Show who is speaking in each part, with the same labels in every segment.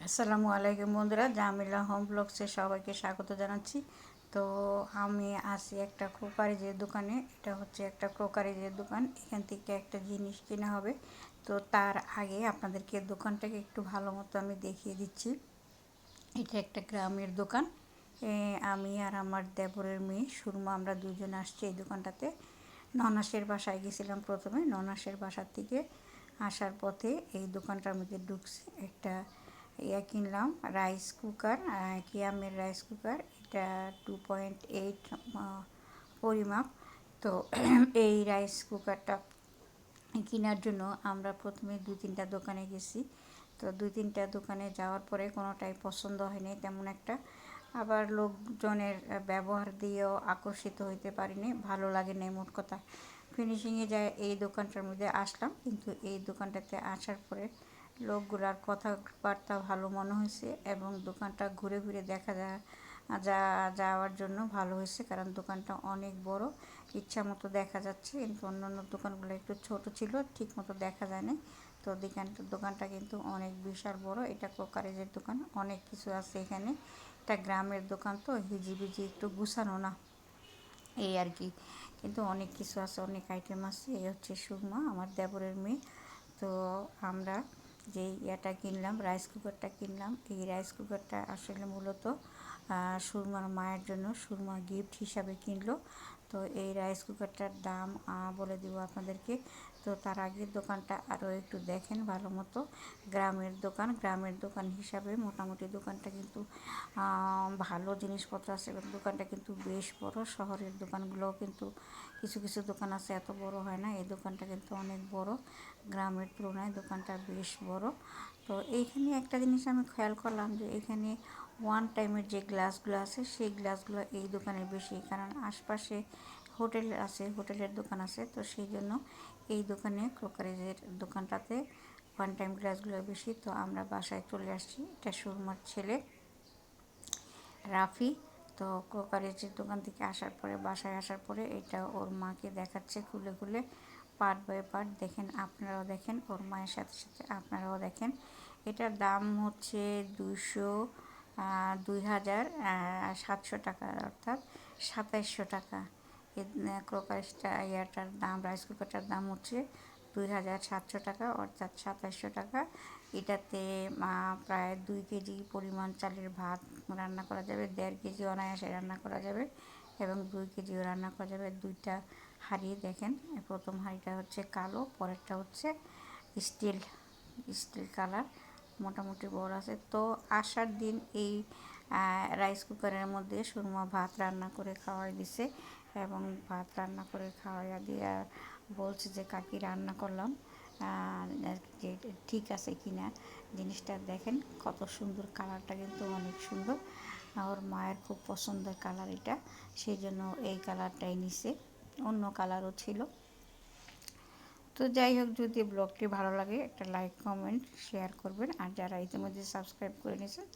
Speaker 1: আসসালামু আলাইকুম বন্ধুরা, জামিলা হোম ব্লগসে সবাইকে স্বাগত জানাচ্ছি। তো আমি আসি একটা ক্রোকারিজের দোকানে। এটা হচ্ছে একটা ক্রোকারিজের দোকান। এখান থেকে একটা জিনিস কেনা হবে। তো তার আগে আপনাদেরকে দোকানটাকে একটু ভালো মতো আমি দেখিয়ে দিচ্ছি। এটা একটা গ্রামের দোকান। আমি আর আমার দেবরের মেয়ে সুরমা, আমরা দুজন আসছি এই দোকানটাতে। ননাসের বাসায় গেছিলাম প্রথমে। ননাসের বাসার থেকে আসার পথে এই দোকানটার মধ্যে ঢুকছি। একটা কিনলাম রাইস কুকার, কিয়ামের রাইস কুকার। এটা 2.8 পরিমাপ। তো এই রাইস কুকারটা কেনার জন্য আমরা প্রথমে 2-3টা দোকানে গেছি। তো 2-3টা দোকানে যাওয়ার পরে কোনোটাই পছন্দ হয়নি তেমন একটা। আবার লোকজনের ব্যবহার দিয়েও আকর্ষিত হইতে পারিনি, ভালো লাগেনি মোট কথা। ফিনিশিংয়ে যায় এই দোকানটার মধ্যে আসলাম, কিন্তু এই দোকানটাতে আসার পরে লোকগুলার কথাবার্তা ভালো মনে হয়েছে এবং দোকানটা ঘুরে ঘুরে দেখা যাওয়ার জন্য ভালো হয়েছে, কারণ দোকানটা অনেক বড়। ইচ্ছা মতো দেখা যাচ্ছে, কিন্তু অন্যান্য দোকানগুলো একটু ছোট ছিল, ঠিক মতো দেখা যায় না। তো দোকানটা কিন্তু অনেক বিশাল বড়। এটা ক্রোকারিজের দোকান, অনেক কিছু আছে এখানে। এটা গ্রামের দোকান তো হিজিবিজি একটু গুছানো না, এই আর কি। কিন্তু অনেক কিছু আছে, অনেক আইটেম আছে। এই হচ্ছে সুরমা, আমার দেবরের মেয়ে। তো আমরা যেই কিনলাম, রাইস কুকারটা কিনলাম। এই রাইস কুকারটা আসলে মূলত সুরমার মায়ের জন্য, সুরমা গিফট হিসাবে কিনলো। তো এই রাইস কুকারটার দাম বলে দিব আপনাদেরকে। তো তার আগে দোকানটা আরও একটু দেখেন ভালো মতো। গ্রামের দোকান হিসাবে মোটামুটি দোকানটা কিন্তু ভালো জিনিসপত্র আছে এবং দোকানটা কিন্তু বেশ বড়। শহরের দোকানগুলোও কিন্তু কিছু কিছু দোকান আছে এত বড় হয় না, এই দোকানটা কিন্তু অনেক বড়। গ্রামের তুলনায় দোকানটা বেশ বড়। তো এইখানে একটা জিনিস আমি খেয়াল করলাম যে এখানে ওয়ান টাইমের যে গ্লাসগুলো আছে সেই গ্লাসগুলো এই দোকানে বেশি, কারণ আশপাশে হোটেল আছে, হোটেলের দোকান আছে। তো সেই জন্য এই দোকানে ক্রোকারিজের দোকানটাতে ওয়ান টাইম গ্লাসগুলো বেশি। তো আমরা বাসায় চলে আসছি। এটা সুরমার ছেলে রাফি। তো ক্রোকারিজের দোকান থেকে আসার পরে, বাসায় আসার পরে এটা ওর মাকে দেখাচ্ছে খুলে খুলে, পার্ট বাই পার্ট। দেখেন, আপনারাও দেখেন, ওর মায়ের সাথে সাথে আপনারাও দেখেন। এটার দাম হচ্ছে 2,700 টাকা, অর্থাৎ 2700 টাকা। ইয়াটার দাম, রাইস কুকারটার দাম হচ্ছে 2,700 টাকা, অর্থাৎ 2700 টাকা। এটাতে প্রায় 2 কেজি পরিমাণ চালের ভাত রান্না করা যাবে, 1.5 কেজি অনায়াসে রান্না করা যাবে এবং 2 কেজিও রান্না করা যাবে। দুইটা হাঁড়ি দেখেন, প্রথম হাঁড়িটা হচ্ছে কালো, পরেরটা হচ্ছে স্টিল স্টিল কালার, মোটামুটি বড় আছে। তো আসার দিন এই রাইস কুকারের মধ্যে সুরমা ভাত রান্না করে খাওয়াই দিছে এবং ভাত রান্না করে খাওয়াইয়া দিয়ে বলছে যে কাকি রান্না করলাম, যে ঠিক আছে কিনা জিনিসটা দেখেন। কত সুন্দর কালারটা, কিন্তু অনেক সুন্দর। ওর মায়ের খুব পছন্দের কালার এটা, সেই জন্য এই কালারটাই নিছে, অন্য কালারও ছিল। তো যাই হোক, যদি ব্লগটি ভালো লাগে একটা লাইক কমেন্ট শেয়ার করবেন, আর যারা ইতিমধ্যে সাবস্ক্রাইব করে নিয়েছেন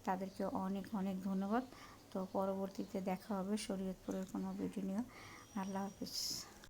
Speaker 1: তাদেরকে অনেক অনেক ধন্যবাদ। তো পরবর্তীতে দেখা হবে শরীয়তপুরের কোনো ভিডিও নিয়ে। আল্লাহ হাফিজ।